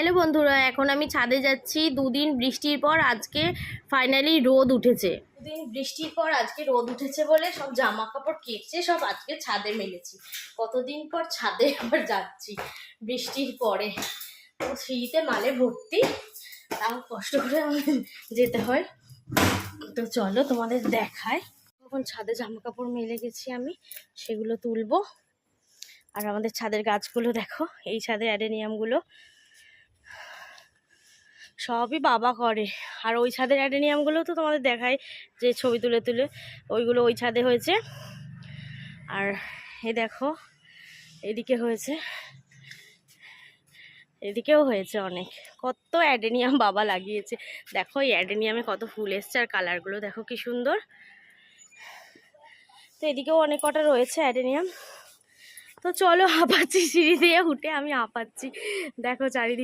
Hello বন্ধুরা, এখন আমি ছাদে যাচ্ছি। দুদিন বৃষ্টির পর আজকে ফাইনালি রোদ উঠেছে। দুদিন বৃষ্টির পর আজকে রোদ উঠেছে বলে সব জামা কাপড় কেচে সব আজকে ছাদে মেলেছি। কতদিন পর ছাদে আবার যাচ্ছি বৃষ্টির পরে। তো সিঁড়িতে মালে ভর্তি, তাও কষ্ট করে আমাদের যেতে হয়। তো চলো তোমাদের দেখায়। এখন ছাদে জামা কাপড় মেলে গেছি আমি, সেগুলো তুলবো। আর আমাদের ছাদের গাছগুলো দেখো, এই ছাদের অ্যাডেনিয়ামগুলো সবই বাবা করে। আর ওই ছাদের অ্যাডেনিয়ামগুলো তো তোমাদের দেখায়, যে ছবি তুলে তুলে, ওইগুলো ওই ছাদে হয়েছে। আর এই দেখো এদিকে হয়েছে, এদিকেও হয়েছে অনেক। কত অ্যাডেনিয়াম বাবা লাগিয়েছে। দেখো এই অ্যাডেনিয়ামে কত ফুল এসছে, আর কালারগুলো দেখো কি সুন্দর। তো এদিকেও অনেক কটা রয়েছে অ্যাডেনিয়াম। তো চলো হাঁপাচ্ছি, সিঁড়ি দিয়ে উঠে আমি হাঁপাচ্ছি। দেখো চারিদিকে